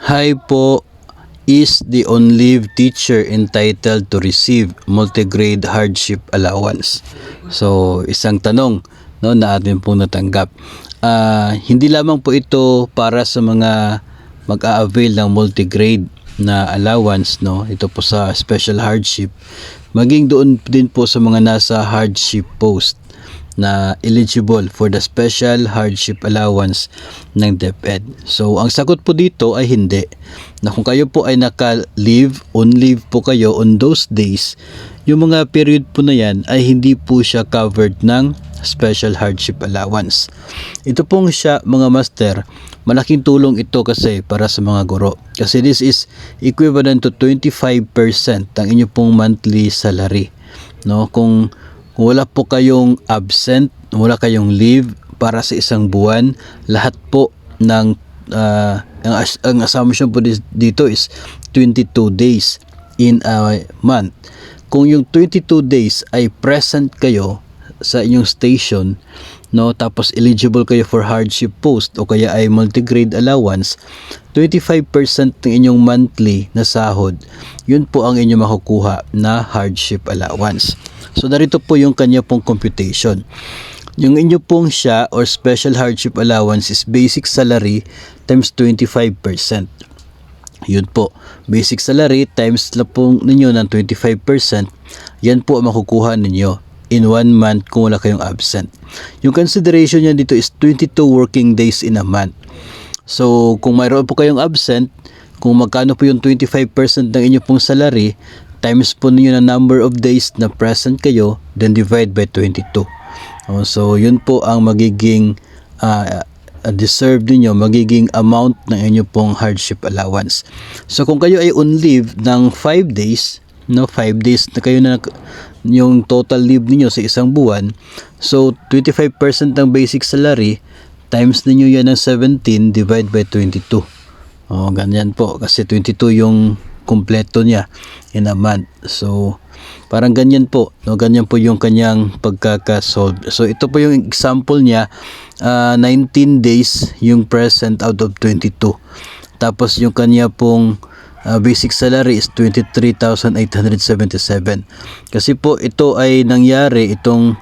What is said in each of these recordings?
Hi po, is the on-leave teacher entitled to receive multigrade hardship allowance? So, isang tanong no, na atin pong natanggap. Hindi lamang po ito para sa mga mag-a-avail ng multigrade na allowance, no? Ito po sa special hardship. Maging doon din po sa mga nasa hardship post na eligible for the special hardship allowance ng DepEd. So, ang sagot po dito ay hindi. Na kung kayo po ay naka-leave, on leave po kayo on those days, yung mga period po na yan ay hindi po siya covered ng special hardship allowance. Ito pong siya, mga master, malaking tulong ito kasi para sa mga guro. Kasi this is equivalent to 25% ng inyo pong monthly salary. No? Kung wala po kayong absent, wala kayong leave para sa isang buwan, lahat po ng ang assumption po dito is 22 days in a month. Kung yung 22 days ay present kayo sa inyong station, no, tapos eligible kayo for hardship post o kaya ay multigrade allowance, 25% ng inyong monthly na sahod, yun po ang inyong makukuha na hardship allowance. So, narito po yung kanya pong computation. Yung inyo pong siya or special hardship allowance is basic salary times 25%. Yun po. Basic salary times na po ninyo ng 25%. Yan po ang makukuha ninyo in 1 month kung wala kayong absent. Yung consideration niya dito is 22 working days in a month. So, kung mayroon po kayong absent, kung magkano po yung 25% ng inyo pong salary, times po ninyo na number of days na present kayo, then divide by 22. So, yun po ang magiging deserve niyo, magiging amount ng inyo pong hardship allowance. So, kung kayo ay on leave ng 5 days, no, 5 days na kayo na yung total leave niyo sa isang buwan, so 25% ng basic salary, times niyo yan ng 17, divide by 22. Ganyan po, kasi 22 yung kompleto niya in a month. So, parang ganyan po, no? Ganyan po yung kanyang pagkakasolve. So, ito po yung example niya, 19 days yung present out of 22. Tapos, yung kanya pong basic salary is 23,877. Kasi po, ito ay nangyari, itong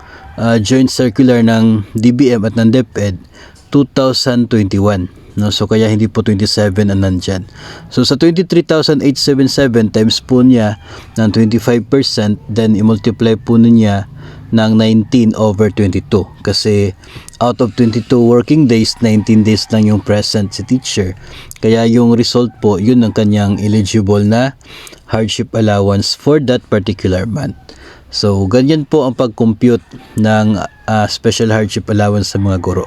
joint circular ng DBM at ng DepEd, 2021. No, so kaya hindi po 27 ang nandyan. So sa 23,877 times po niya ng 25%, then i-multiply po niya ng 19 over 22. Kasi out of 22 working days, 19 days lang yung present si teacher. Kaya yung result po, yun ang kanyang eligible na hardship allowance for that particular month. So, ganyan po ang pag-compute ng special hardship allowance sa mga guro.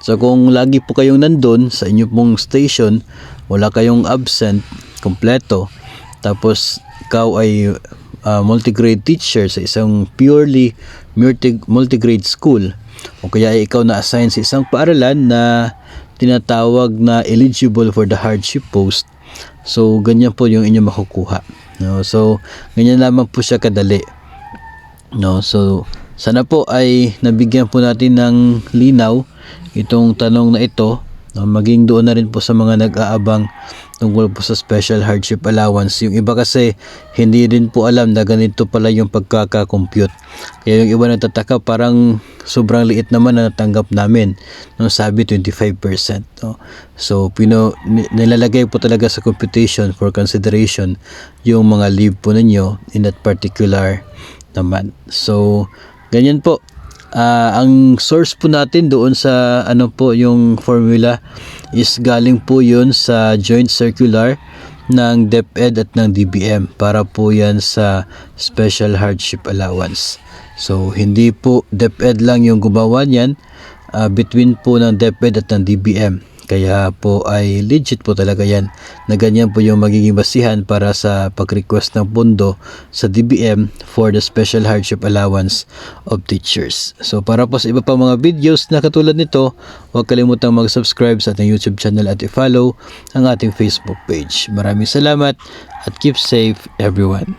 So, kung lagi po kayong nandun sa inyo pong station, wala kayong absent, kompleto, tapos ikaw ay multigrade teacher sa isang purely multigrade school, o kaya ay ikaw na-assign sa isang paaralan na tinatawag na eligible for the hardship post, so, ganyan po yung inyo makukuha. No? So, ganyan lamang po siya kadali. No, so sana po ay nabigyan po natin ng linaw itong tanong na ito, no, maging doon na rin po sa mga nag-aabang tungkol po sa special hardship allowance. Yung iba kasi hindi rin po alam na ganito pala yung pagkaka-compute. Kaya yung iba nagtataka, parang sobrang liit naman na natanggap namin, no, sabi 25%, no. So nilalagay po talaga sa computation for consideration yung mga leave po ninyo in that particular naman. So, ganyan po. Ang source po natin doon sa ano po yung formula is galing po yun sa joint circular ng DepEd at ng DBM para po yan sa special hardship allowance. So, hindi po DepEd lang yung gumawa niyan, between po ng DepEd at ng DBM. Kaya po ay legit po talaga yan na ganyan po yung magiging basihan para sa pag-request ng pondo sa DBM for the special hardship allowance of teachers. So para po sa iba pang mga videos na katulad nito, huwag kalimutang mag-subscribe sa ating YouTube channel at i-follow ang ating Facebook page. Maraming salamat at keep safe everyone.